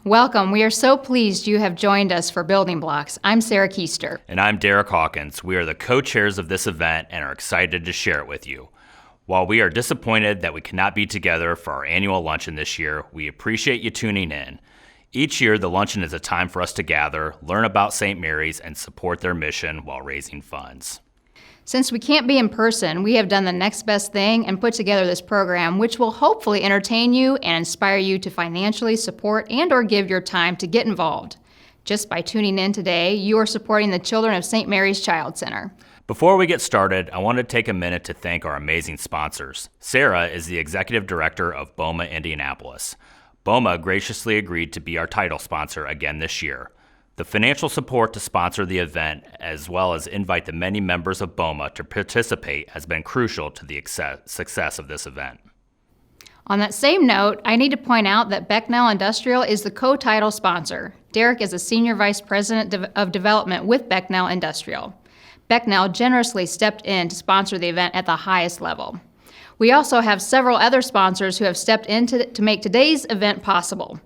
Welcome. We are so pleased you have joined us for Building Blocks. I'm Sarah Keister. And I'm Derek Hawkins. We are the co-chairs of this event and are excited to share it with you. While we are disappointed that we cannot be together for our annual luncheon this year, we appreciate you tuning in. Each year, the luncheon is a time for us to gather, learn about St. Mary's, and support their mission while raising funds. Since we can't be in person, we have done the next best thing and put together this program, which will hopefully entertain you and inspire you to financially support and or give your time to get involved. Just by tuning in today, you are supporting the children of St. Mary's Child Center. Before we get started, I want to take a minute to thank our amazing sponsors. Sarah is the Executive Director of BOMA Indianapolis. BOMA graciously agreed to be our title sponsor again this year. The financial support to sponsor the event, as well as invite the many members of BOMA to participate, has been crucial to the success of this event. On that same note, I need to point out that Becknell Industrial is the co-title sponsor. Derek is a Senior Vice President of Development with Becknell Industrial. Becknell generously stepped in to sponsor the event at the highest level. We also have several other sponsors who have stepped in to make today's event possible.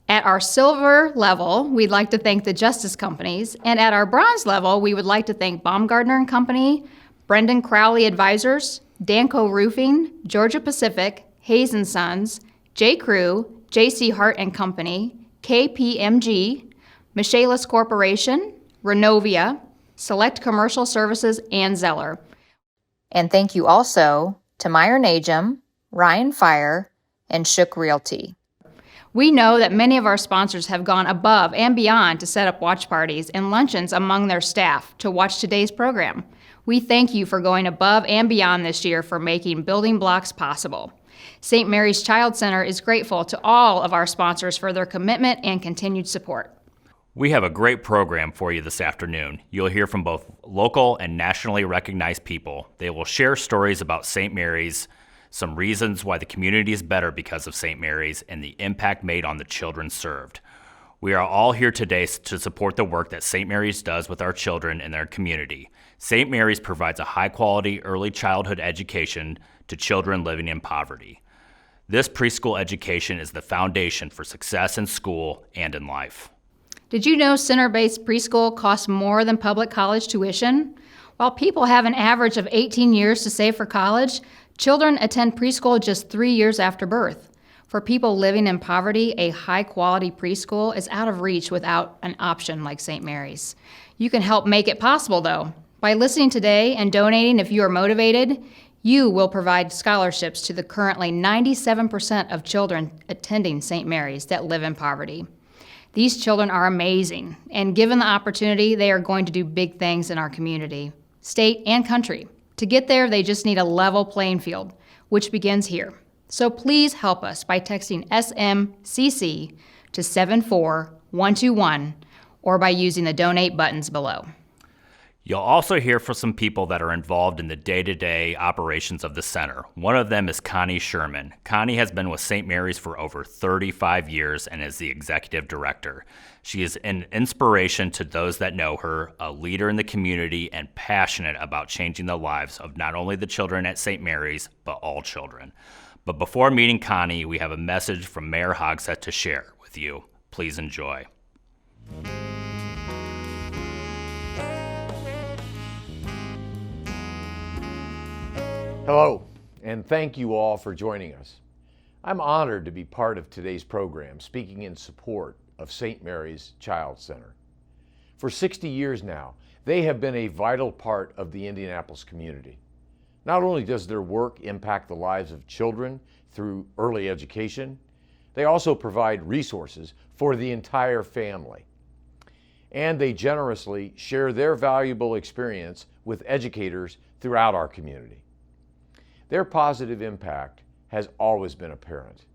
At our silver level, we'd like to thank the Justice Companies, and at our bronze level, we would like to thank Baumgardner and Company, Brendan Crowley Advisors, Danco Roofing, Georgia Pacific, Hayes & Sons, J. Crew, J.C. Hart and Company, KPMG, Michaelis Corporation, Renovia, Select Commercial Services, and Zeller. And thank you also to Meyer Najum, Ryan Fire, and Shook Realty. We know that many of our sponsors have gone above and beyond to set up watch parties and luncheons among their staff to watch today's program. We thank you for going above and beyond this year for making Building Blocks possible. St. Mary's Child Center is grateful to all of our sponsors for their commitment and continued support. We have a great program for you this afternoon. You'll hear from both local and nationally recognized people. They will share stories about St. Mary's, some reasons why the community is better because of St. Mary's, and the impact made on the children served. We are all here today to support the work that St. Mary's does with our children and their community. St. Mary's provides a high-quality early childhood education to children living in poverty. This preschool education is the foundation for success in school and in life. Did you know center-based preschool costs more than public college tuition? While people have an average of 18 years to save for college, children attend preschool just 3 years after birth. For people living in poverty, a high-quality preschool is out of reach without an option like St. Mary's. You can help make it possible, though. By listening today and donating if you are motivated, you will provide scholarships to the currently 97% of children attending St. Mary's that live in poverty. These children are amazing, and given the opportunity, they are going to do big things in our community, state, and country. To get there, they just need a level playing field, which begins here. So please help us by texting SMCC to 74121 or by using the donate buttons below. You'll also hear from some people that are involved in the day-to-day operations of the center. One of them is Connie Sherman. Connie has been with St. Mary's for over 35 years and is the executive director. She is an inspiration to those that know her, a leader in the community, and passionate about changing the lives of not only the children at St. Mary's, but all children. But before meeting Connie, we have a message from Mayor Hogsett to share with you. Please enjoy. Hello, and thank you all for joining us. I'm honored to be part of today's program, speaking in support of St. Mary's Child Center. For 60 years now, they have been a vital part of the Indianapolis community. Not only does their work impact the lives of children through early education, they also provide resources for the entire family. And they generously share their valuable experience with educators throughout our community. Their positive impact has always been apparent,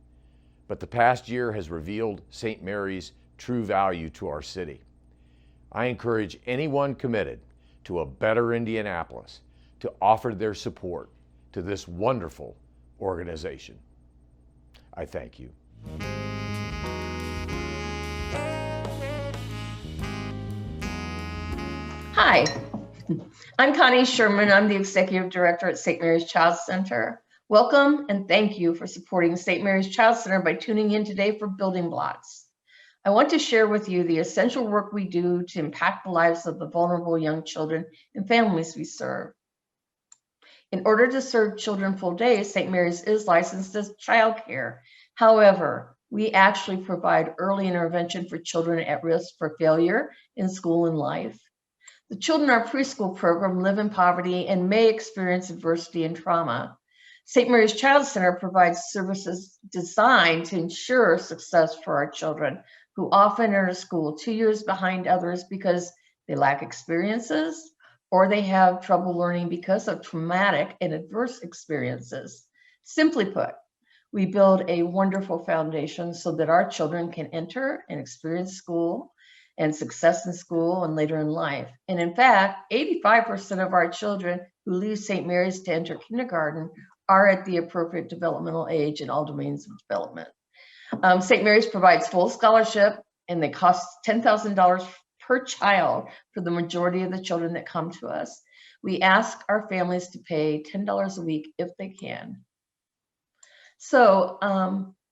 but the past year has revealed St. Mary's true value to our city. I encourage anyone committed to a better Indianapolis to offer their support to this wonderful organization. I thank you. Hi, I'm Connie Sherman. I'm the Executive Director at St. Mary's Child Center. Welcome and thank you for supporting St. Mary's Child Center by tuning in today for Building Blocks. I want to share with you the essential work we do to impact the lives of the vulnerable young children and families we serve. In order to serve children full days, St. Mary's is licensed as childcare. However, we actually provide early intervention for children at risk for failure in school and life. The children in our preschool program live in poverty and may experience adversity and trauma. St. Mary's Child Center provides services designed to ensure success for our children who often enter school 2 years behind others because they lack experiences or they have trouble learning because of traumatic and adverse experiences. Simply put, we build a wonderful foundation so that our children can enter and experience school and success in school and later in life. And in fact, 85% of our children who leave St. Mary's to enter kindergarten are at the appropriate developmental age in all domains of development. St. Mary's provides full scholarship, and they cost $10,000 per child for the majority of the children that come to us. We ask our families to pay $10 a week if they can. So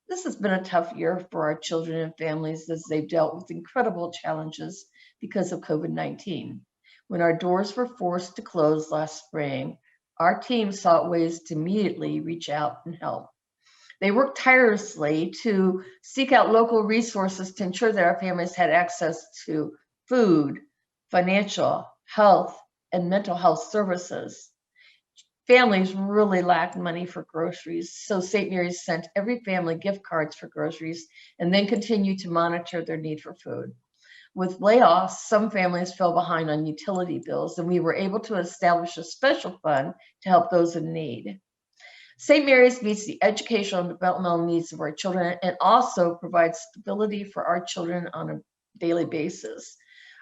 this has been a tough year for our children and families as they've dealt with incredible challenges because of COVID-19. When our doors were forced to close last spring, our team sought ways to immediately reach out and help. They worked tirelessly to seek out local resources to ensure that our families had access to food, financial, health, and mental health services. Families really lacked money for groceries, so St. Mary's sent every family gift cards for groceries and then continued to monitor their need for food. With layoffs, some families fell behind on utility bills, and we were able to establish a special fund to help those in need. St. Mary's meets the educational and developmental needs of our children and also provides stability for our children on a daily basis.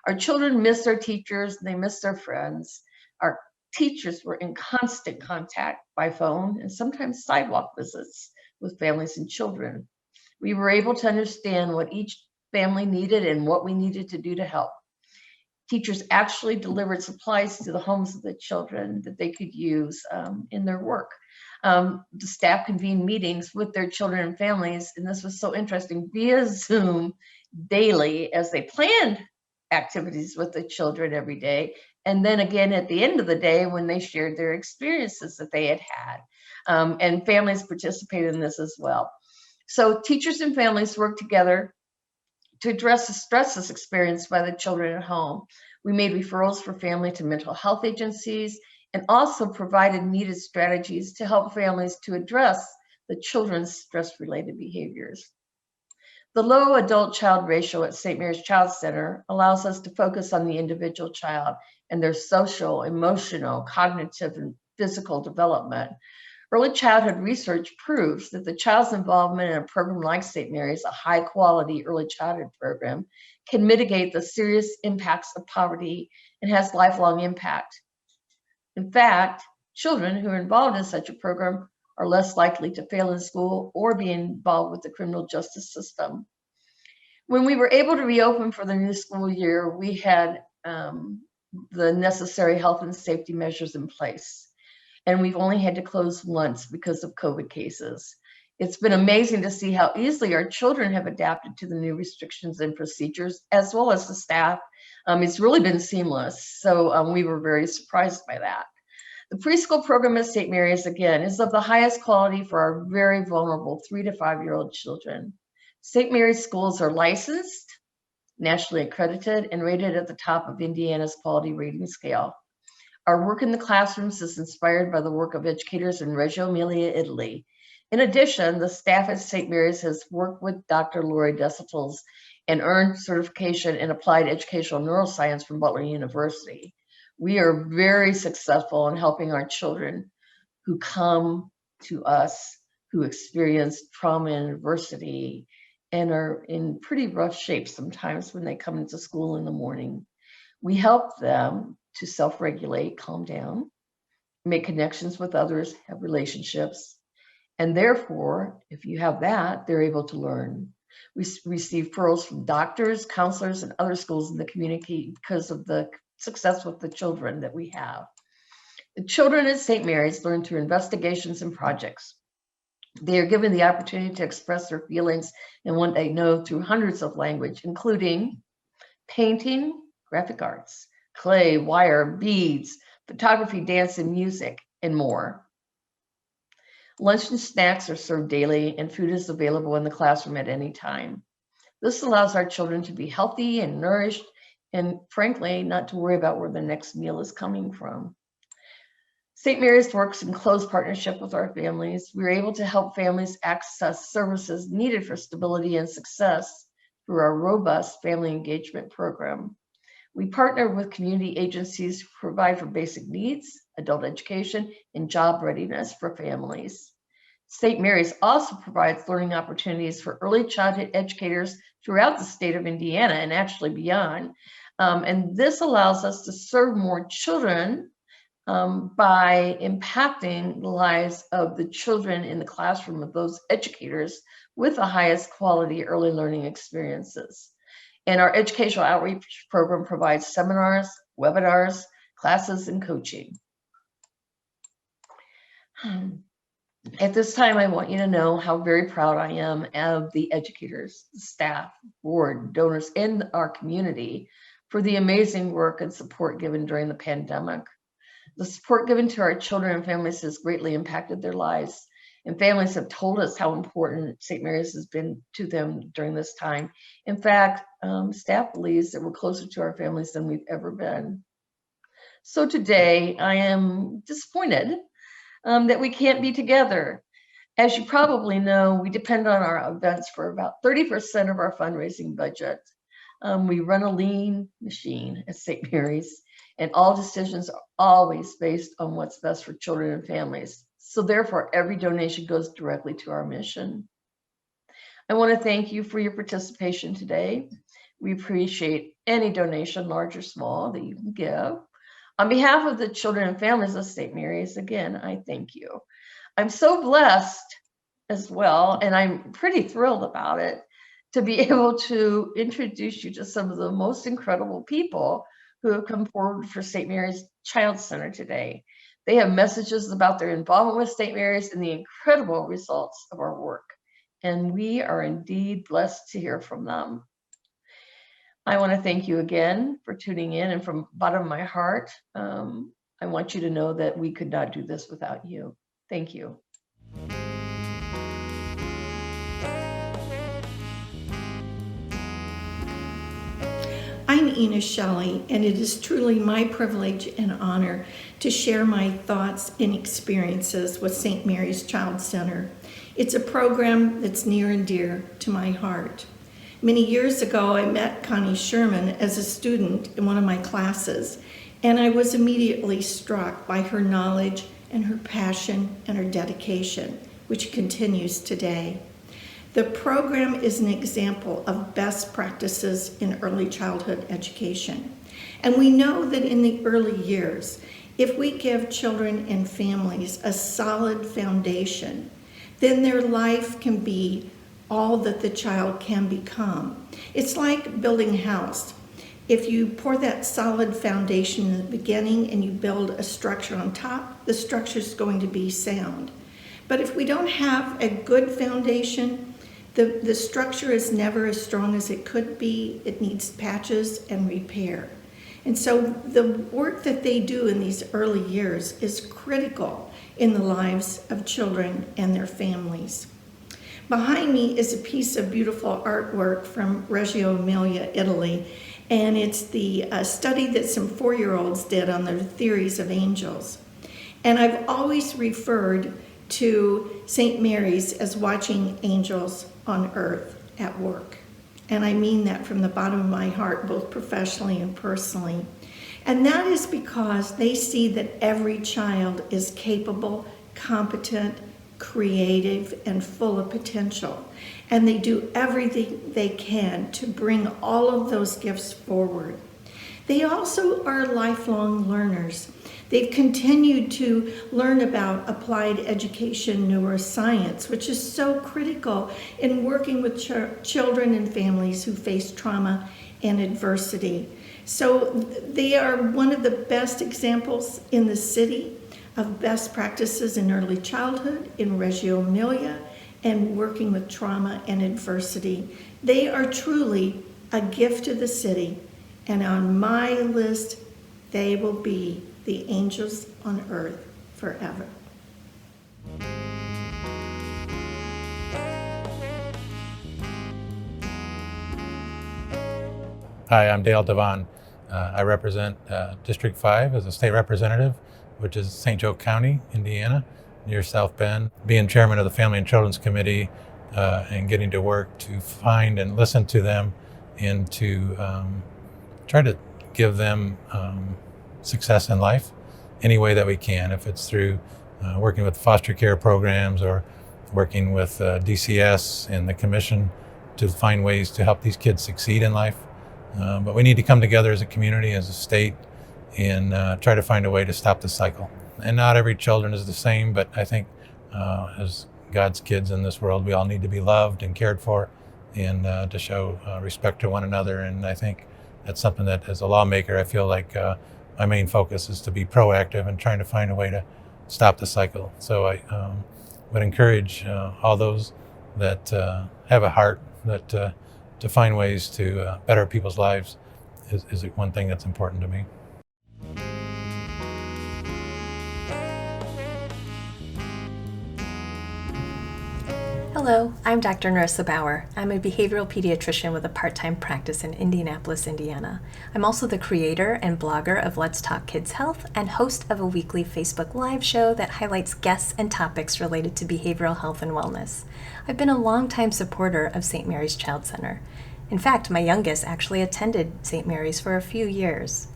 Our children miss their teachers, they miss their friends. Our teachers were in constant contact by phone and sometimes sidewalk visits with families and children. We were able to understand what each family needed and what we needed to do to help. Teachers actually delivered supplies to the homes of the children that they could use in their work. The staff convened meetings with their children and families, and this was so interesting, via Zoom daily as they planned activities with the children every day. And then again at the end of the day when they shared their experiences that they had had. And families participated in this as well. So teachers and families worked together to address the stresses experienced by the children at home. We made referrals for family to mental health agencies and also provided needed strategies to help families to address the children's stress-related behaviors. The low adult-child ratio at St. Mary's Child Center allows us to focus on the individual child and their social, emotional, cognitive, and physical development. Early childhood research proves that the child's involvement in a program like St. Mary's, a high-quality early childhood program, can mitigate the serious impacts of poverty and has lifelong impact. In fact, children who are involved in such a program are less likely to fail in school or be involved with the criminal justice system. When we were able to reopen for the new school year, we had the necessary health and safety measures in place. And we've only had to close once because of COVID cases. It's been amazing to see how easily our children have adapted to the new restrictions and procedures, as well as the staff. It's really been seamless. So we were very surprised by that. The preschool program at St. Mary's, again, is of the highest quality for our very vulnerable 3 to 5-year-old children. St. Mary's schools are licensed, nationally accredited, and rated at the top of Indiana's quality rating scale. Our work in the classrooms is inspired by the work of educators in Reggio Emilia, Italy. In addition, the staff at St. Mary's has worked with Dr. Lori Desitels and earned certification in applied educational neuroscience from Butler University. We are very successful in helping our children who come to us, who experience trauma and adversity and are in pretty rough shape sometimes when they come into school in the morning. We help them to self-regulate, calm down, make connections with others, have relationships. And therefore, if you have that, they're able to learn. We receive referrals from doctors, counselors, and other schools in the community because of the success with the children that we have. The children at St. Mary's learn through investigations and projects. They are given the opportunity to express their feelings and what they know through hundreds of language, including painting, graphic arts, clay, wire, beads, photography, dance, and music, and more. Lunch and snacks are served daily, and food is available in the classroom at any time. This allows our children to be healthy and nourished, and frankly, not to worry about where the next meal is coming from. St. Mary's works in close partnership with our families. We're able to help families access services needed for stability and success through our robust family engagement program. We partner with community agencies who provide for basic needs, adult education, and job readiness for families. St. Mary's also provides learning opportunities for early childhood educators throughout the state of Indiana and actually beyond. And this allows us to serve more children by impacting the lives of the children in the classroom of those educators with the highest quality early learning experiences. And our educational outreach program provides seminars, webinars, classes, and coaching. At this time, I want you to know how very proud I am of the educators, staff, board, donors, and our community for the amazing work and support given during the pandemic. The support given to our children and families has greatly impacted their lives, and families have told us how important St. Mary's has been to them during this time. In fact, staff believes that we're closer to our families than we've ever been. So today, I am disappointed that we can't be together. As you probably know, we depend on our events for about 30% of our fundraising budget. We run a lean machine at St. Mary's, and all decisions are always based on what's best for children and families. So therefore, every donation goes directly to our mission. I want to thank you for your participation today. We appreciate any donation, large or small, that you can give. On behalf of the children and families of St. Mary's, again, I thank you. I'm so blessed as well, and I'm pretty thrilled about it, to be able to introduce you to some of the most incredible people who have come forward for St. Mary's Child Center today. They have messages about their involvement with St. Mary's and the incredible results of our work. And we are indeed blessed to hear from them. I want to thank you again for tuning in, and from the bottom of my heart, I want you to know that we could not do this without you. Thank you. I'm Ina Shelley, and it is truly my privilege and honor to share my thoughts and experiences with St. Mary's Child Center. It's a program that's near and dear to my heart. Many years ago, I met Connie Sherman as a student in one of my classes, and I was immediately struck by her knowledge and her passion and her dedication, which continues today. The program is an example of best practices in early childhood education. And we know that in the early years, if we give children and families a solid foundation, then their life can be all that the child can become. It's like building a house. If you pour that solid foundation in the beginning and you build a structure on top, the structure is going to be sound. But if we don't have a good foundation, the structure is never as strong as it could be. It needs patches and repair. And so the work that they do in these early years is critical in the lives of children and their families. Behind me is a piece of beautiful artwork from Reggio Emilia, Italy, and it's the study that some 4-year-olds did on their theories of angels. And I've always referred to St. Mary's as watching angels on earth at work. And I mean that from the bottom of my heart, both professionally and personally. And that is because they see that every child is capable, competent, creative, and full of potential. And they do everything they can to bring all of those gifts forward. They also are lifelong learners. They've continued to learn about applied education neuroscience, which is so critical in working with children and families who face trauma and adversity. So they are one of the best examples in the city of best practices in early childhood in Reggio Emilia and working with trauma and adversity. They are truly a gift to the city, and on my list, they will be the angels on earth forever. Hi, I'm Dale Devon. I represent District 5 as a state representative, which is St. Joe County, Indiana, near South Bend. Being chairman of the Family and Children's Committee and getting to work to find and listen to them and to try to give them success in life any way that we can, if it's through working with foster care programs or working with DCS and the commission to find ways to help these kids succeed in life. But we need to come together as a community, as a state, and try to find a way to stop the cycle. And not every children is the same, but I think as God's kids in this world, we all need to be loved and cared for and to show respect to one another. And I think that's something that, as a lawmaker, I feel like my main focus is to be proactive and trying to find a way to stop the cycle. So I would encourage all those that have a heart that to find ways to better people's lives is one thing that's important to me. Hello, I'm Dr. Narissa Bauer. I'm a behavioral pediatrician with a part-time practice in Indianapolis, Indiana. I'm also the creator and blogger of Let's Talk Kids Health and host of a weekly Facebook Live show that highlights guests and topics related to behavioral health and wellness. I've been a longtime supporter of St. Mary's Child Center. In fact, my youngest actually attended St. Mary's for a few years.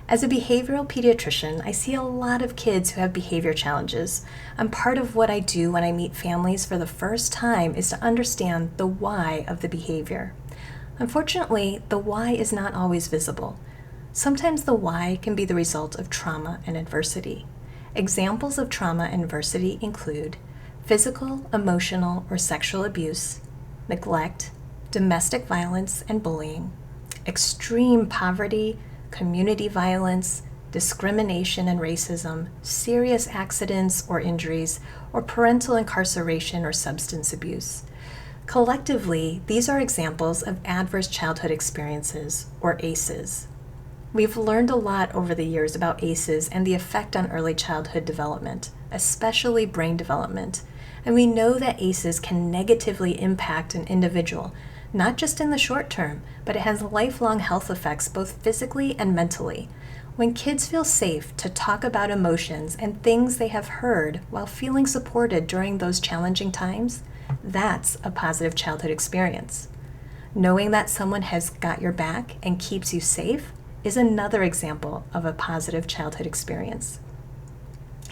As a behavioral pediatrician, I see a lot of kids who have behavior challenges. And part of what I do when I meet families for the first time is to understand the why of the behavior. Unfortunately, the why is not always visible. Sometimes the why can be the result of trauma and adversity. Examples of trauma and adversity include physical, emotional, or sexual abuse, neglect, domestic violence and bullying, extreme poverty, community violence, discrimination and racism, serious accidents or injuries, or parental incarceration or substance abuse. Collectively, these are examples of adverse childhood experiences, or ACEs. We've learned a lot over the years about ACEs and the effect on early childhood development, especially brain development, and we know that ACEs can negatively impact an individual, not just in the short term, but it has lifelong health effects both physically and mentally. When kids feel safe to talk about emotions and things they have heard while feeling supported during those challenging times, that's a positive childhood experience. Knowing that someone has got your back and keeps you safe is another example of a positive childhood experience.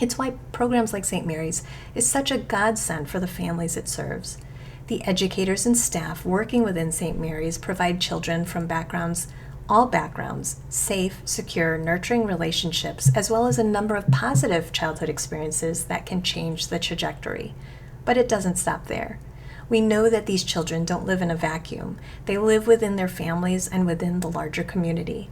It's why programs like St. Mary's is such a godsend for the families it serves. The educators and staff working within St. Mary's provide children from all backgrounds, safe, secure, nurturing relationships, as well as a number of positive childhood experiences that can change the trajectory. But it doesn't stop there. We know that these children don't live in a vacuum. They live within their families and within the larger community.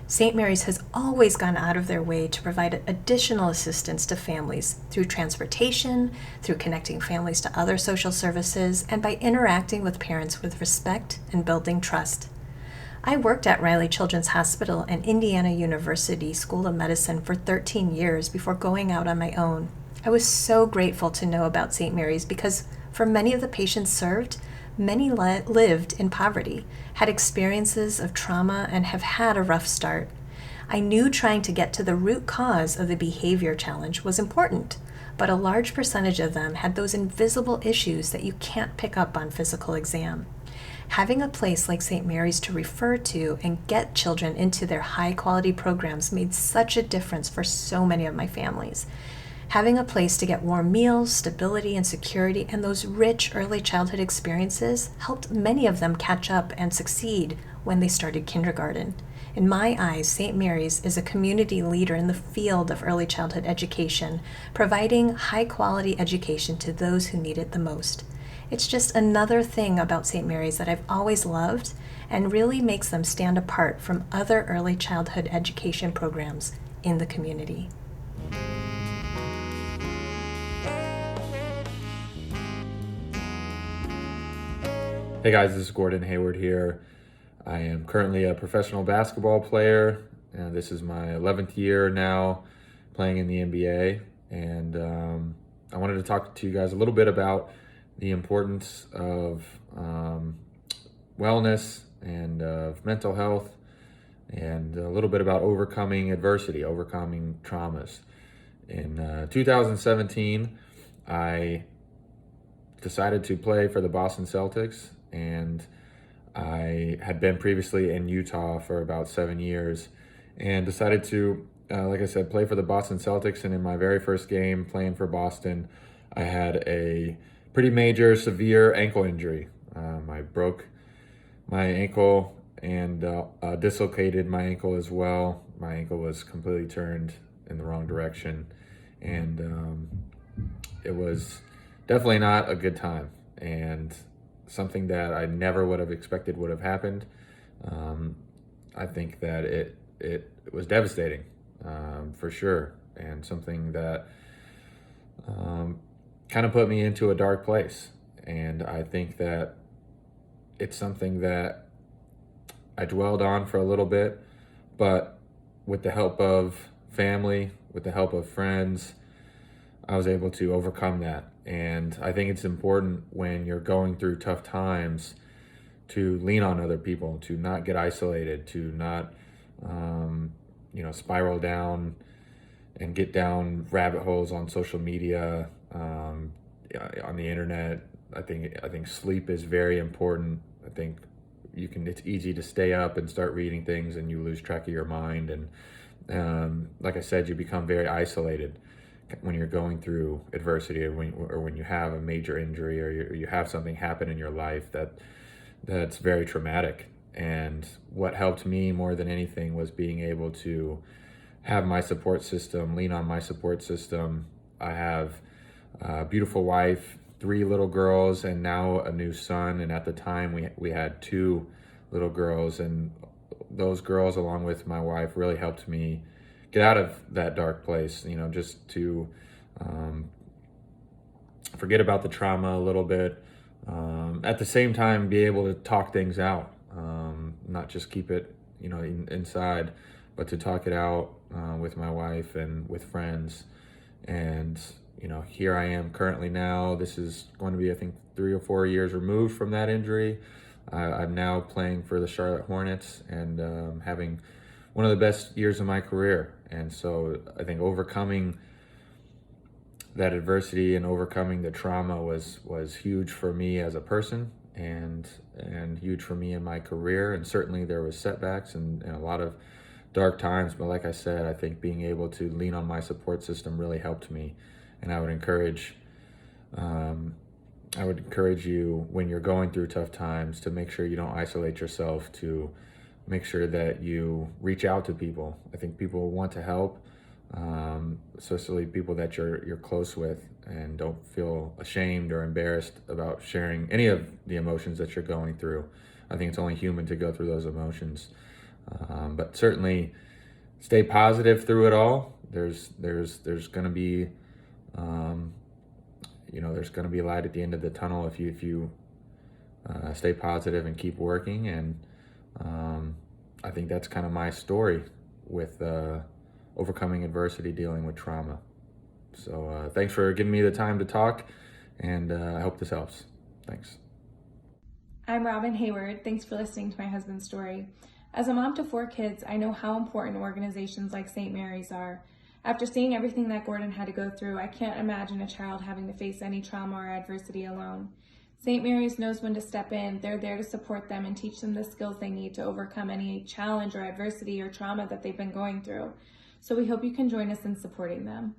St. Mary's has always gone out of their way to provide additional assistance to families through transportation, through connecting families to other social services, and by interacting with parents with respect and building trust. I worked at Riley Children's Hospital and Indiana University School of Medicine for 13 years before going out on my own. I was so grateful to know about St. Mary's because for many of the patients served, many lived in poverty, had experiences of trauma, and have had a rough start. I knew trying to get to the root cause of the behavior challenge was important, but a large percentage of them had those invisible issues that you can't pick up on physical exam. Having a place like St. Mary's to refer to and get children into their high-quality programs made such a difference for so many of my families. Having a place to get warm meals, stability and security, and those rich early childhood experiences helped many of them catch up and succeed when they started kindergarten. In my eyes, St. Mary's is a community leader in the field of early childhood education, providing high-quality education to those who need it the most. It's just another thing about St. Mary's that I've always loved and really makes them stand apart from other early childhood education programs in the community. Hey guys, this is Gordon Hayward here. I am currently a professional basketball player. This is my 11th year now playing in the NBA, and I wanted to talk to you guys a little bit about the importance of wellness and of mental health, and a little bit about overcoming adversity, overcoming traumas. In 2017, I decided to play for the Boston Celtics, and I had been previously in Utah for about 7 years and decided to, like I said, play for the Boston Celtics. And in my very first game playing for Boston, I had a pretty major, severe ankle injury. I broke my ankle and dislocated my ankle as well. My ankle was completely turned in the wrong direction, and it was definitely not a good time, and something that I never would have expected would have happened. I think that it was devastating, for sure, and something that kind of put me into a dark place. And I think that it's something that I dwelled on for a little bit, but with the help of family, with the help of friends, I was able to overcome that. And I think it's important when you're going through tough times to lean on other people, to not get isolated, to not, spiral down and get down rabbit holes on social media, on the internet. I think sleep is very important. I think it's easy to stay up and start reading things and you lose track of your mind. And like I said, you become very isolated when you're going through adversity, or when you have a major injury, or you have something happen in your life that's very traumatic. And what helped me more than anything was being able to have my support system, lean on my support system. I have a beautiful wife, 3 little girls, and now a new son. And at the time we had 2 little girls, and those girls, along with my wife, really helped me get out of that dark place, just to forget about the trauma a little bit. At the same time, be able to talk things out, not just keep it, inside, but to talk it out with my wife and with friends. And, here I am currently now. This is going to be, I think, 3 or 4 years removed from that injury. I'm now playing for the Charlotte Hornets and having one of the best years of my career. And so I think overcoming that adversity and overcoming the trauma was huge for me as a person, and huge for me in my career. And certainly there was setbacks and a lot of dark times, but like I said, I think being able to lean on my support system really helped me. And I would encourage you, when you're going through tough times, to make sure you don't isolate yourself, to make sure that you reach out to people. I think people want to help, especially people that you're close with, and don't feel ashamed or embarrassed about sharing any of the emotions that you're going through. I think it's only human to go through those emotions, but certainly stay positive through it all. There's going to be there's going to be light at the end of the tunnel if you stay positive and keep working. And I think that's kind of my story with overcoming adversity, dealing with trauma. So thanks for giving me the time to talk, and I hope this helps. Thanks. I'm Robin Hayward. Thanks for listening to my husband's story. As a mom to 4 kids, I know how important organizations like St. Mary's are. After seeing everything that Gordon had to go through, I can't imagine a child having to face any trauma or adversity alone. St. Mary's knows when to step in. They're there to support them and teach them the skills they need to overcome any challenge or adversity or trauma that they've been going through. So we hope you can join us in supporting them.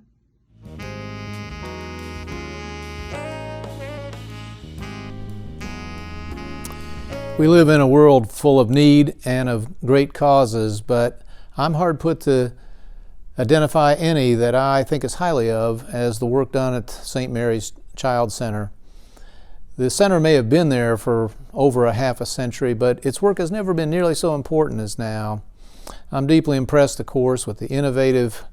We live in a world full of need and of great causes, but I'm hard put to identify any that I think as highly of as the work done at St. Mary's Child Center. The center may have been there for over a half a century, but its work has never been nearly so important as now. I'm deeply impressed, of course, with the innovative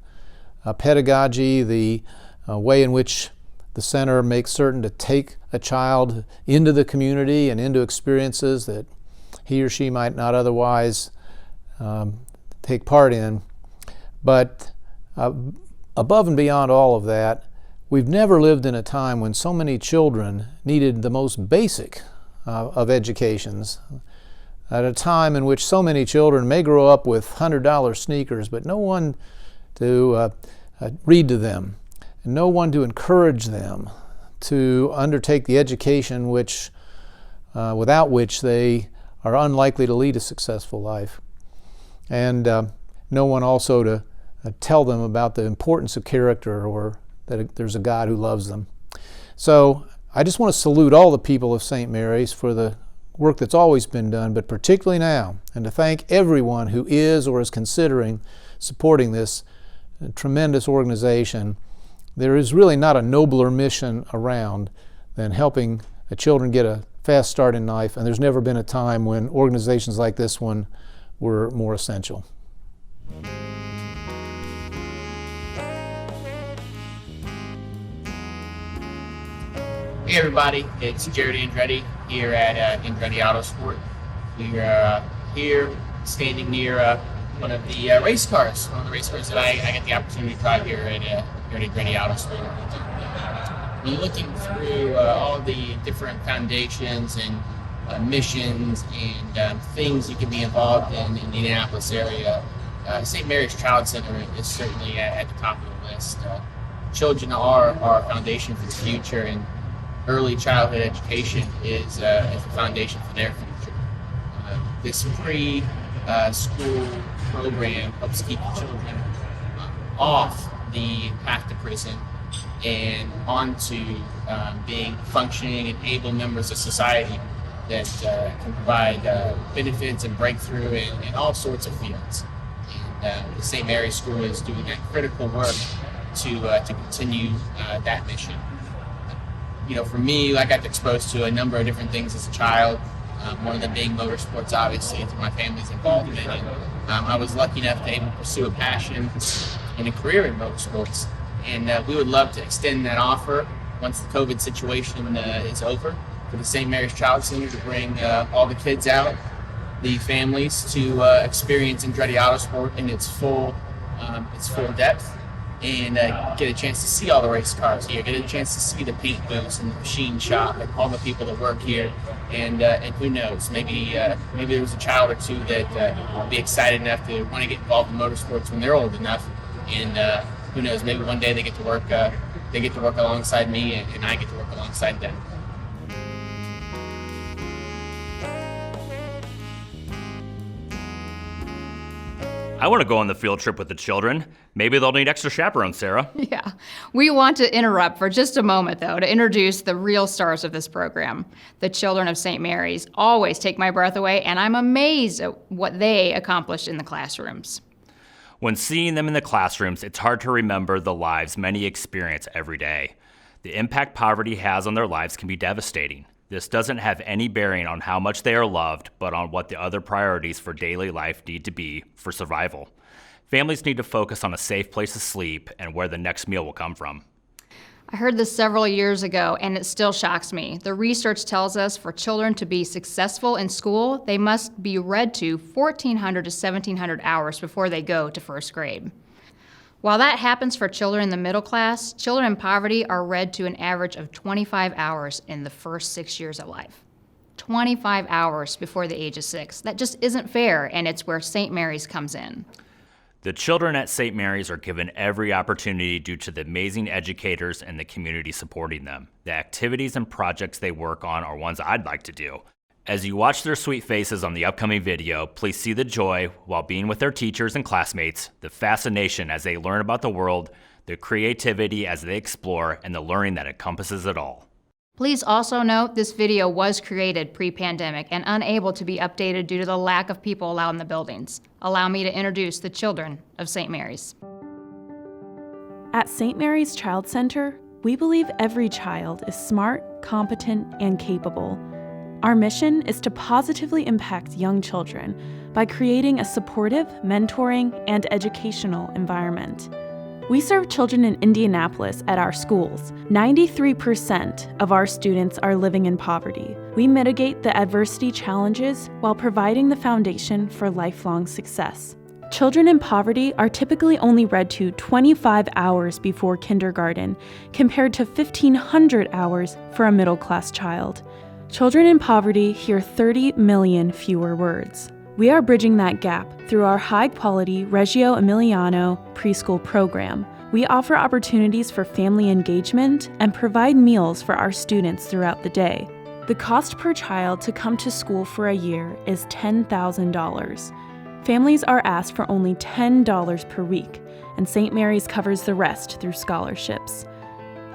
pedagogy, the way in which The center makes certain to take a child into the community and into experiences that he or she might not otherwise take part in. But above and beyond all of that, we've never lived in a time when so many children needed the most basic of educations, at a time in which so many children may grow up with $100 sneakers, but no one to read to them, and no one to encourage them to undertake the education without which they are unlikely to lead a successful life, and no one also to tell them about the importance of character or that there's a God who loves them. So I just want to salute all the people of St. Mary's for the work that's always been done, but particularly now, and to thank everyone who is or is considering supporting this tremendous organization. There is really not a nobler mission around than helping children get a fast start in life, and there's never been a time when organizations like this one were more essential. Hey everybody, it's Jared Andretti here at Andretti Autosport. We are here standing near one of the race cars that I get the opportunity to drive here at Andretti Autosport. We're looking through all the different foundations and missions and things you can be involved in the Indianapolis area. St. Mary's Child Center is certainly at the top of the list. Children are our foundation for the future, and early childhood education is the foundation for their future. This pre-school program helps keep children off the path to prison and onto being functioning and able members of society that can provide benefits and breakthrough in all sorts of fields. And the St. Mary's School is doing that critical work to continue that mission. You know, for me, I got exposed to a number of different things as a child, one of them being motorsports, obviously, through my family's involvement in it. I was lucky enough to able to pursue a passion and a career in motorsports, and we would love to extend that offer once the COVID situation is over for the St. Mary's Child Center to bring all the kids out, the families, to experience Andretti Autosport in its full depth, and get a chance to see all the race cars here, get a chance to see the paint booths and the machine shop and all the people that work here, and who knows, maybe there was a child or two that will be excited enough to want to get involved in motorsports when they're old enough, and who knows, maybe one day they get to work alongside me, and I get to work alongside them. I want to go on the field trip with the children. Maybe they'll need extra chaperones, Sarah. Yeah. We want to interrupt for just a moment, though, to introduce the real stars of this program. The children of St. Mary's always take my breath away, and I'm amazed at what they accomplished in the classrooms. When seeing them in the classrooms, it's hard to remember the lives many experience every day. The impact poverty has on their lives can be devastating. This doesn't have any bearing on how much they are loved, but on what the other priorities for daily life need to be for survival. Families need to focus on a safe place to sleep and where the next meal will come from. I heard this several years ago, and it still shocks me. The research tells us for children to be successful in school, they must be read to 1,400 to 1,700 hours before they go to first grade. While that happens for children in the middle class, children in poverty are read to an average of 25 hours in the first 6 years of life. 25 hours before the age of 6. That just isn't fair, and it's where St. Mary's comes in. The children at St. Mary's are given every opportunity due to the amazing educators and the community supporting them. The activities and projects they work on are ones I'd like to do. As you watch their sweet faces on the upcoming video, please see the joy while being with their teachers and classmates, the fascination as they learn about the world, the creativity as they explore, and the learning that encompasses it all. Please also note this video was created pre-pandemic and unable to be updated due to the lack of people allowed in the buildings. Allow me to introduce the children of St. Mary's. At St. Mary's Child Center, we believe every child is smart, competent, and capable. Our mission is to positively impact young children by creating a supportive, mentoring, and educational environment. We serve children in Indianapolis at our schools. 93% of our students are living in poverty. We mitigate the adversity challenges while providing the foundation for lifelong success. Children in poverty are typically only read to 25 hours before kindergarten, compared to 1,500 hours for a middle-class child. Children in poverty hear 30 million fewer words. We are bridging that gap through our high-quality Reggio Emiliano preschool program. We offer opportunities for family engagement and provide meals for our students throughout the day. The cost per child to come to school for a year is $10,000. Families are asked for only $10 per week, and St. Mary's covers the rest through scholarships.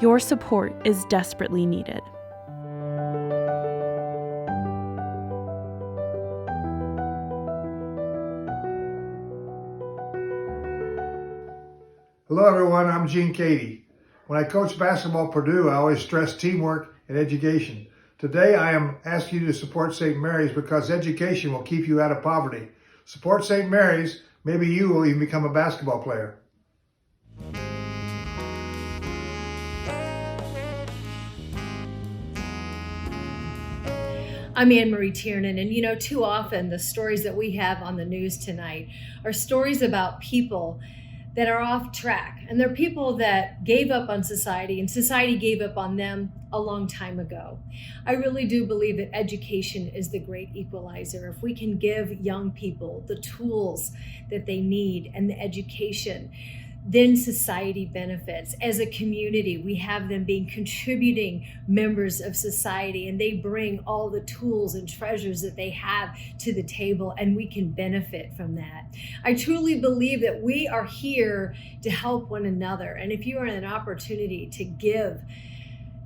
Your support is desperately needed. Hello everyone, I'm Gene Cady. When I coach basketball at Purdue, I always stress teamwork and education. Today I am asking you to support St. Mary's because education will keep you out of poverty. Support St. Mary's, maybe you will even become a basketball player. I'm Anne Marie Tiernan, and you know, too often the stories that we have on the news tonight are stories about people that are off track, and they're people that gave up on society, and society gave up on them a long time ago. I really do believe that education is the great equalizer. If we can give young people the tools that they need and the education, then society benefits. As a community, we have them being contributing members of society, and they bring all the tools and treasures that they have to the table, and we can benefit from that. I truly believe that we are here to help one another, and if you are in an opportunity to give,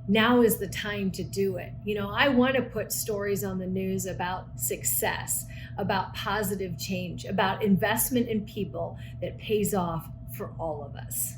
now is the time to do it. You know, I want to put stories on the news about success, about positive change, about investment in people that pays off for all of us.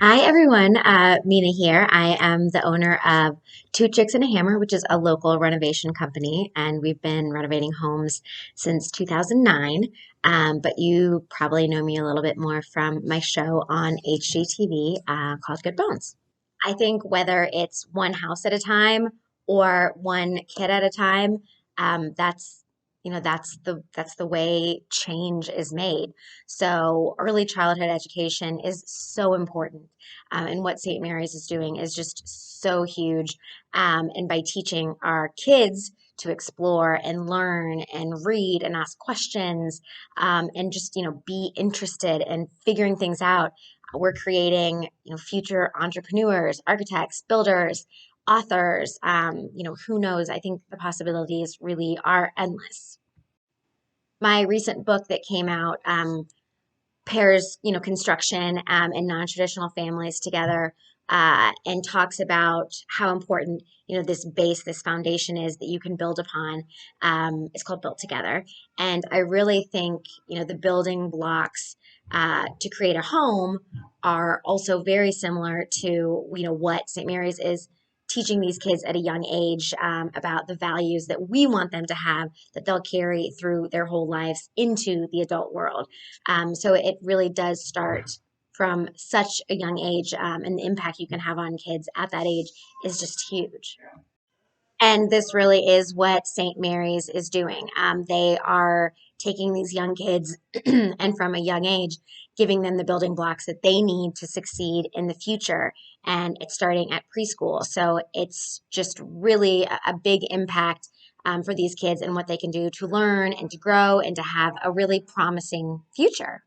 Hi everyone, Mina here. I am the owner of Two Chicks and a Hammer, which is a local renovation company, and we've been renovating homes since 2009. But you probably know me a little bit more from my show on HGTV called Good Bones. I think whether it's one house at a time or one kid at a time, that's the way change is made. So early childhood education is so important, and what St. Mary's is doing is just so huge. And by teaching our kids to explore and learn and read and ask questions, and just be interested in figuring things out, we're creating future entrepreneurs, architects, builders, authors. Who knows? I think the possibilities really are endless. My recent book that came out pairs, construction and non-traditional families together, and talks about how important, this base, this foundation is that you can build upon. It's called Built Together. And I really think, the building blocks to create a home are also very similar to, what St. Mary's is teaching these kids at a young age about the values that we want them to have, that they'll carry through their whole lives into the adult world. So it really does start from such a young age, and the impact you can have on kids at that age is just huge. And this really is what St. Mary's is doing. They are taking these young kids and from a young age, giving them the building blocks that they need to succeed in the future. And it's starting at preschool. So it's just really a big impact for these kids and what they can do to learn and to grow and to have a really promising future.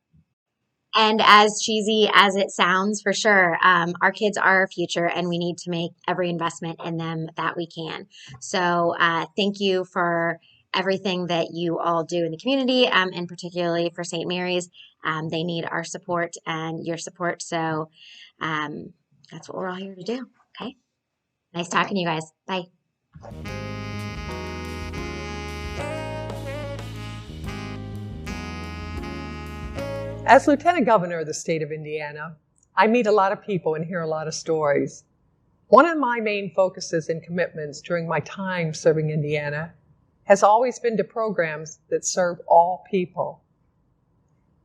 And as cheesy as it sounds, for sure, our kids are our future, and we need to make every investment in them that we can. So thank you for everything that you all do in the community, and particularly for St. Mary's. They need our support and your support. So that's what we're all here to do. Okay. Nice talking to you guys. Bye. As Lieutenant Governor of the state of Indiana, I meet a lot of people and hear a lot of stories. One of my main focuses and commitments during my time serving Indiana has always been to programs that serve all people.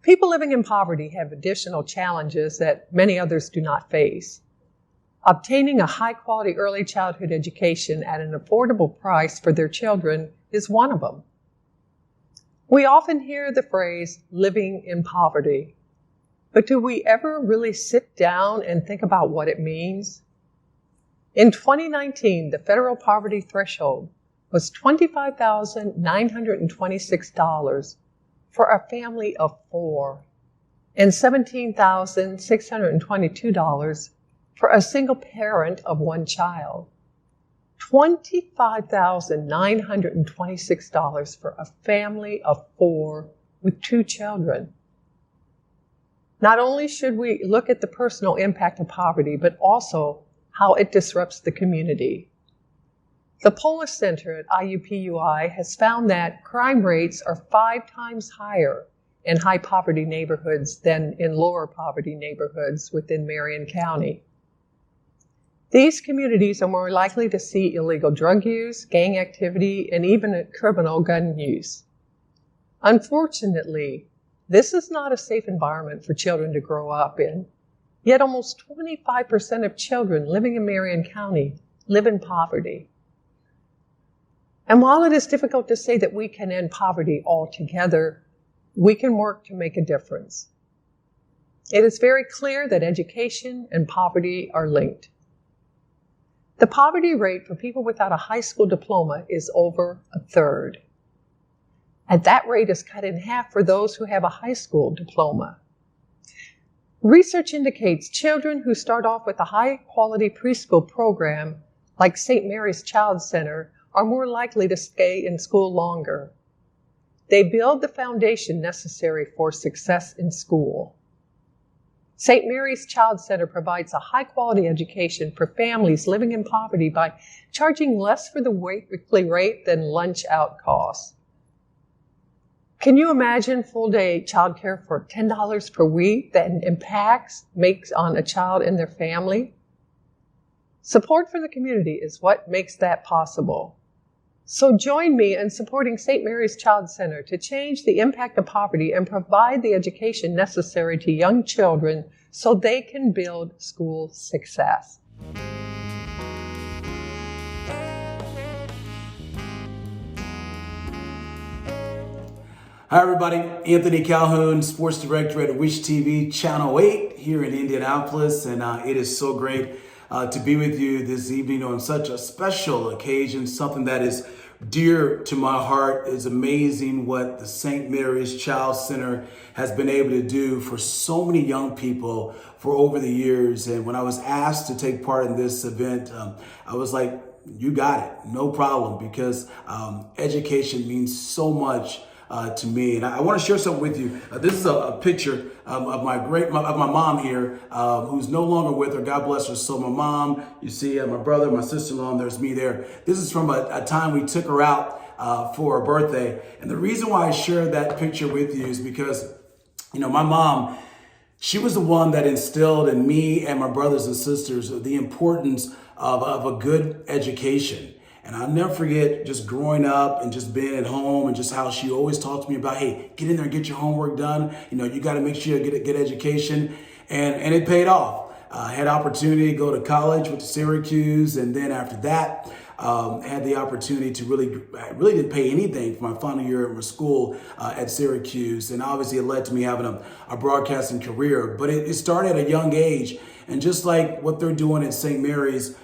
People living in poverty have additional challenges that many others do not face. Obtaining a high-quality early childhood education at an affordable price for their children is one of them. We often hear the phrase, living in poverty, but do we ever really sit down and think about what it means? In 2019, the federal poverty threshold was $25,926 for a family of 4 and $17,622 for a single parent of 1 child. $25,926 for a family of 4 with 2 children. Not only should we look at the personal impact of poverty, but also how it disrupts the community. The Polis Center at IUPUI has found that crime rates are 5 times higher in high poverty neighborhoods than in lower poverty neighborhoods within Marion County. These communities are more likely to see illegal drug use, gang activity, and even criminal gun use. Unfortunately, this is not a safe environment for children to grow up in. Yet almost 25% of children living in Marion County live in poverty. And while it is difficult to say that we can end poverty altogether, we can work to make a difference. It is very clear that education and poverty are linked. The poverty rate for people without a high school diploma is over 1/3. And that rate is cut in half for those who have a high school diploma. Research indicates children who start off with a high-quality preschool program, like St. Mary's Child Center, are more likely to stay in school longer. They build the foundation necessary for success in school. St. Mary's Child Center provides a high-quality education for families living in poverty by charging less for the weekly rate than lunch-out costs. Can you imagine full-day childcare for $10 per week that makes on a child and their family? Support for the community is what makes that possible. So join me in supporting St. Mary's Child Center to change the impact of poverty and provide the education necessary to young children so they can build school success. Hi everybody, Anthony Calhoun, Sports Director at Wish TV Channel 8 here in Indianapolis, and it is so great to be with you this evening on such a special occasion, something that is dear to my heart. It's amazing what the St. Mary's Child Center has been able to do for so many young people for over the years. And when I was asked to take part in this event, I was like, you got it, no problem, because education means so much to me. And I want to share something with you. This is a picture of my mom here, who's no longer with her. God bless her soul. My mom, you see my brother, my sister-in-law, and there's me there. This is from a time we took her out for her birthday. And the reason why I share that picture with you is because, my mom, she was the one that instilled in me and my brothers and sisters the importance of a good education. And I'll never forget just growing up and just being at home and just how she always talked to me about, hey, get in there and get your homework done. You got to make sure you get a good education. And it paid off. I had opportunity to go to college, went to Syracuse. And then after that, had the opportunity to I really didn't pay anything for my final year at my school at Syracuse. And obviously it led to me having a broadcasting career. But it started at a young age. And just like what they're doing at St. Mary's,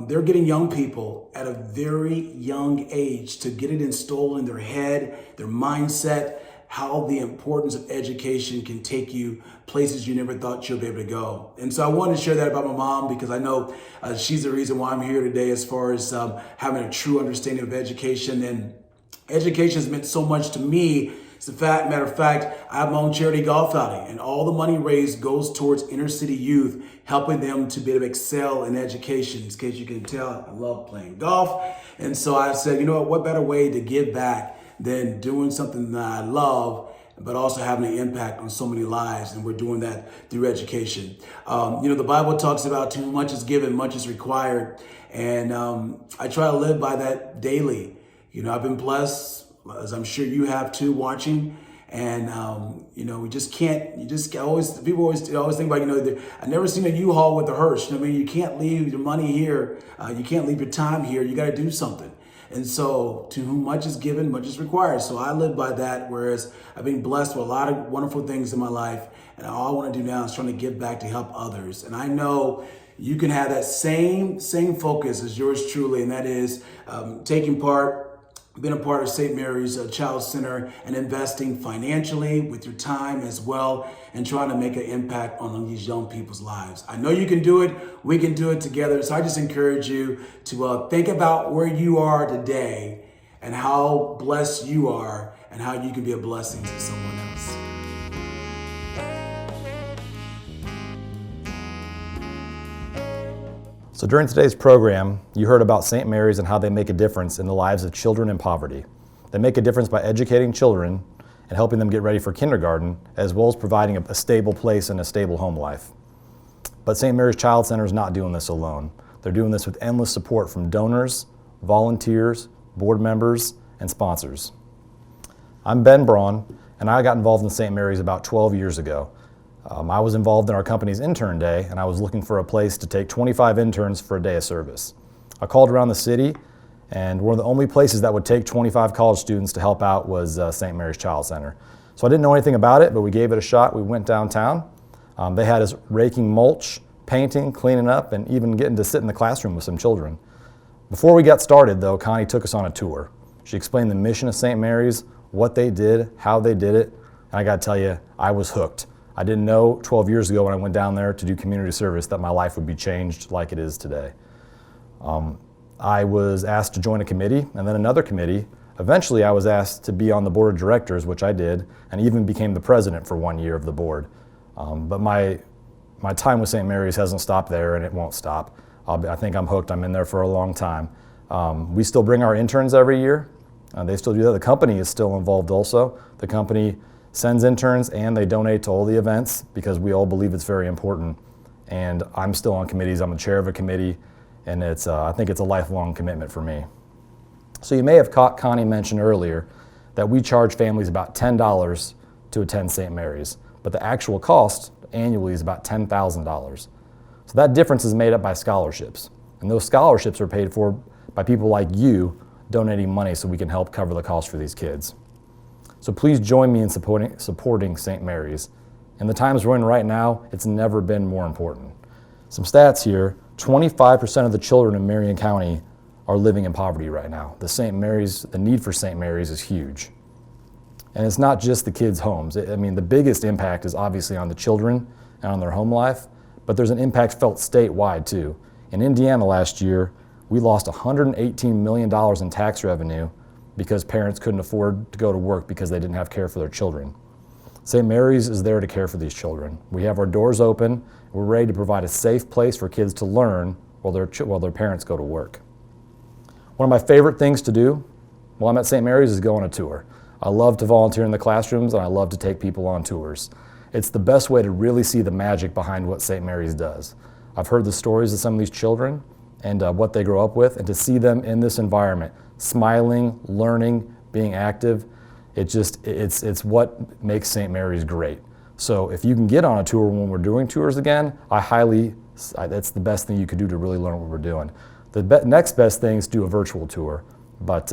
they're getting young people at a very young age to get it installed in their head, their mindset, how the importance of education can take you places you never thought you'll be able to go. And so I wanted to share that about my mom because I know she's the reason why I'm here today as far as having a true understanding of education. And education has meant so much to me. It's a matter of fact, I have my own charity golf outing, and all the money raised goes towards inner city youth, helping them to be able to excel in education. In case you can tell, I love playing golf. And so I said, what better way to give back than doing something that I love, but also having an impact on so many lives. And we're doing that through education. The Bible talks about too much is given, much is required. And I try to live by that daily. You know, I've been blessed, as I'm sure you have too, watching. And, you know, we just can't, people always think about, you know, I've never seen a U-Haul with a hearse. I mean, you can't leave your money here. You can't leave your time here. You got to do something. And so to whom much is given, much is required. So I live by that, whereas I've been blessed with a lot of wonderful things in my life. And all I want to do now is trying to give back to help others. And I know you can have that same focus as yours truly, and that is taking part, being a part of St. Mary's Child Center and investing financially with your time as well, and trying to make an impact on these young people's lives. I know you can do it. We can do it together. So I just encourage you to think about where you are today and how blessed you are and how you can be a blessing to someone else. So during today's program, you heard about St. Mary's and how they make a difference in the lives of children in poverty. They make a difference by educating children and helping them get ready for kindergarten, as well as providing a stable place and a stable home life. But St. Mary's Child Center is not doing this alone. They're doing this with endless support from donors, volunteers, board members, and sponsors. I'm Ben Braun, and I got involved in St. Mary's about 12 years ago. I was involved in our company's intern day, and I was looking for a place to take 25 interns for a day of service. I called around the city, and one of the only places that would take 25 college students to help out was St. Mary's Child Center. So I didn't know anything about it, but we gave it a shot. We went downtown. They had us raking mulch, painting, cleaning up, and even getting to sit in the classroom with some children. Before we got started, though, Connie took us on a tour. She explained the mission of St. Mary's, what they did, how they did it, and I gotta tell you, I was hooked. I didn't know 12 years ago when I went down there to do community service that my life would be changed like it is today. I was asked to join a committee and then another committee. Eventually I was asked to be on the board of directors, which I did, and even became the president for 1 year of the board. But my time with St. Mary's hasn't stopped there, and it won't stop. I think I'm hooked. I'm in there for a long time. We still bring our interns every year. They still do that. The company is still involved also. The company sends interns and they donate to all the events because we all believe it's very important. And I'm still on committees. I'm the chair of a committee, and I think it's a lifelong commitment for me. So you may have caught Connie mention earlier that we charge families about $10 to attend St. Mary's, but the actual cost annually is about $10,000. So that difference is made up by scholarships, and those scholarships are paid for by people like you donating money so we can help cover the cost for these kids. So please join me in supporting St. Mary's. In the times we're in right now, it's never been more important. Some stats here: 25% of the children in Marion County are living in poverty right now. The need for St. Mary's is huge. And it's not just the kids' homes. The biggest impact is obviously on the children and on their home life, but there's an impact felt statewide too. In Indiana last year, we lost $118 million in tax revenue because parents couldn't afford to go to work because they didn't have care for their children. St. Mary's is there to care for these children. We have our doors open. We're ready to provide a safe place for kids to learn while their parents go to work. One of my favorite things to do while I'm at St. Mary's is go on a tour. I love to volunteer in the classrooms, and I love to take people on tours. It's the best way to really see the magic behind what St. Mary's does. I've heard the stories of some of these children and what they grow up with, and to see them in this environment, smiling, learning, being active, it's what makes St. Mary's great. So if you can get on a tour when we're doing tours again, that's the best thing you could do to really learn what we're doing. The next best thing is to do a virtual tour. But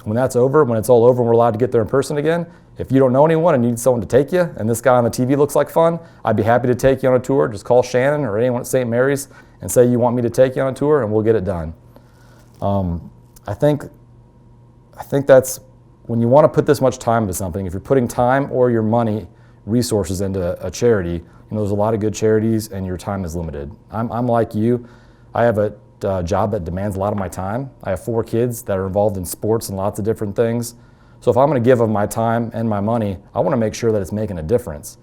when it's all over and we're allowed to get there in person again, if you don't know anyone and need someone to take you, and this guy on the TV looks like fun, I'd be happy to take you on a tour. Just call Shannon or anyone at St. Mary's and say you want me to take you on a tour, and we'll get it done. I think that's, when you want to put this much time into something, if you're putting time or your money, resources into a charity, there's a lot of good charities and your time is limited. I'm like you. I have a job that demands a lot of my time. I have 4 kids that are involved in sports and lots of different things. So if I'm going to give of my time and my money, I want to make sure that it's making a difference.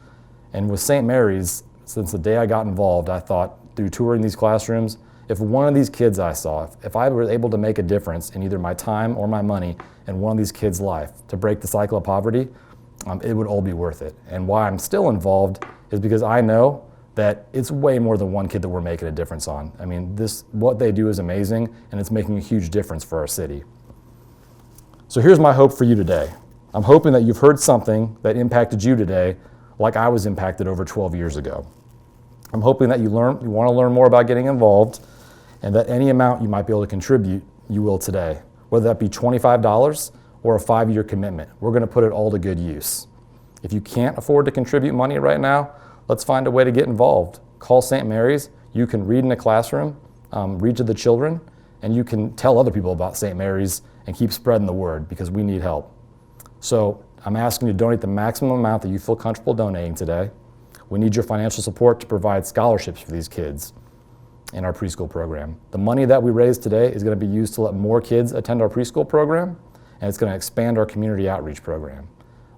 And with St. Mary's, since the day I got involved, I thought through touring these classrooms, if one of these kids I saw, if I were able to make a difference in either my time or my money in one of these kids' life to break the cycle of poverty, it would all be worth it. And why I'm still involved is because I know that it's way more than one kid that we're making a difference on. What they do is amazing, and it's making a huge difference for our city. So here's my hope for you today. I'm hoping that you've heard something that impacted you today like I was impacted over 12 years ago. I'm hoping that you want to learn more about getting involved, and that any amount you might be able to contribute, you will today. Whether that be $25 or a 5-year commitment, we're going to put it all to good use. If you can't afford to contribute money right now, let's find a way to get involved. Call St. Mary's. You can read in a classroom, read to the children, and you can tell other people about St. Mary's and keep spreading the word, because we need help. So I'm asking you to donate the maximum amount that you feel comfortable donating today. We need your financial support to provide scholarships for these kids in our preschool program. The money that we raise today is going to be used to let more kids attend our preschool program, and it's going to expand our community outreach program.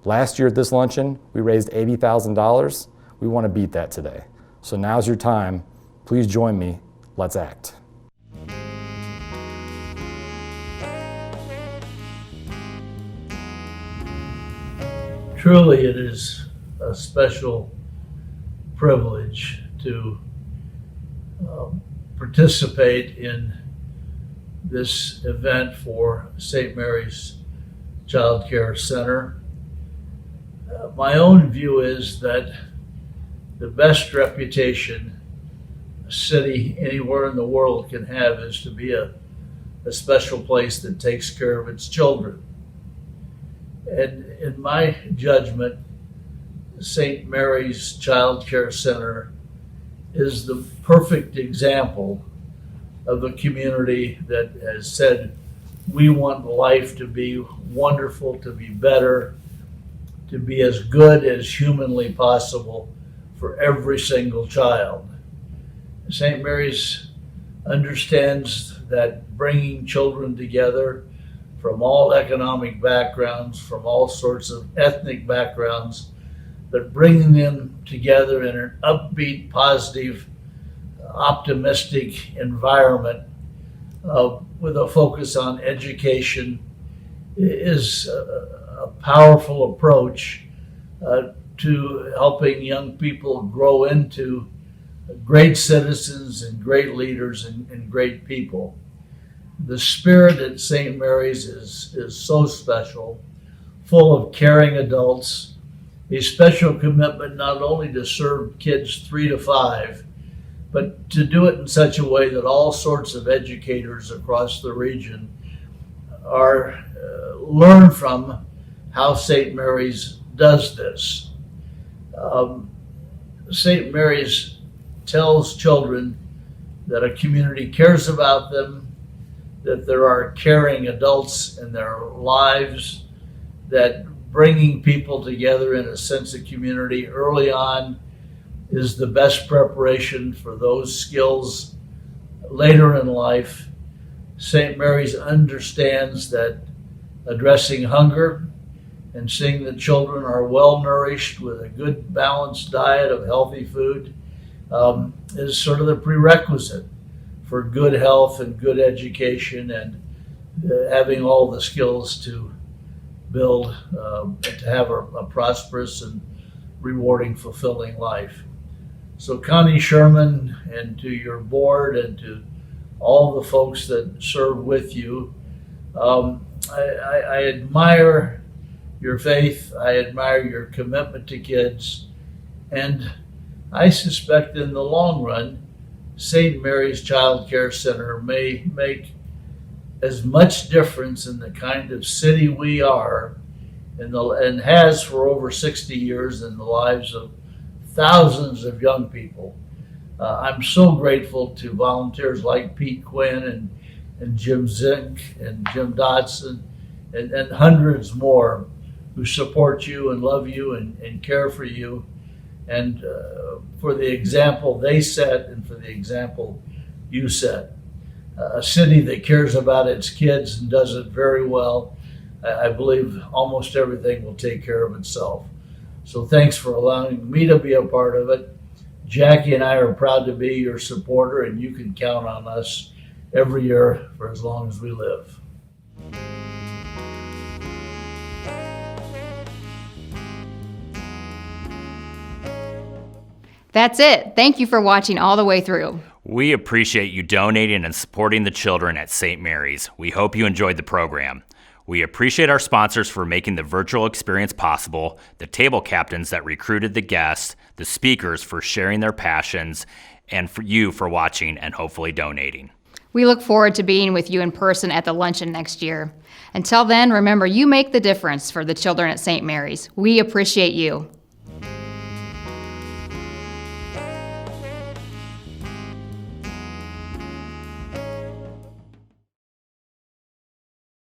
Last year at this luncheon, we raised $80,000. We want to beat that today. So now's your time. Please join me. Let's act. Truly, it is a special privilege to participate in this event for St. Mary's Child Care Center. My own view is that the best reputation a city anywhere in the world can have is to be a special place that takes care of its children. And in my judgment, St. Mary's Child Care Center is the perfect example of a community that has said, we want life to be wonderful, to be better, to be as good as humanly possible for every single child. St. Mary's understands that bringing children together from all economic backgrounds, from all sorts of ethnic backgrounds, but bringing them together in an upbeat, positive, optimistic environment with a focus on education is a powerful approach to helping young people grow into great citizens and great leaders and great people. The spirit at St. Mary's is so special, full of caring adults, a special commitment not only to serve kids 3 to 5, but to do it in such a way that all sorts of educators across the region are learn from how St. Mary's does this. St. Mary's tells children that a community cares about them, that there are caring adults in their lives, that bringing people together in a sense of community early on is the best preparation for those skills later in life. St. Mary's understands that addressing hunger and seeing that children are well nourished with a good balanced diet of healthy food is sort of the prerequisite for good health and good education and having all the skills to build, to have a prosperous and rewarding, fulfilling life. So Connie Sherman, and to your board and to all the folks that serve with you, I admire your faith, I admire your commitment to kids, and I suspect in the long run, St. Mary's Child Care Center may make as much difference in the kind of city we are and has for over 60 years in the lives of thousands of young people. I'm so grateful to volunteers like Pete Quinn and Jim Zink and Jim Dodson and hundreds more who support you and love you and care for you, and for the example they set and for the example you set. A city that cares about its kids and does it very well, I believe almost everything will take care of itself. So thanks for allowing me to be a part of it. Jackie and I are proud to be your supporter, and you can count on us every year for as long as we live. That's it. Thank you for watching all the way through. We appreciate you donating and supporting the children at St. Mary's. We hope you enjoyed the program. We appreciate our sponsors for making the virtual experience possible, the table captains that recruited the guests, the speakers for sharing their passions, and for you for watching and hopefully donating. We look forward to being with you in person at the luncheon next year. Until then, remember, you make the difference for the children at St. Mary's. We appreciate you.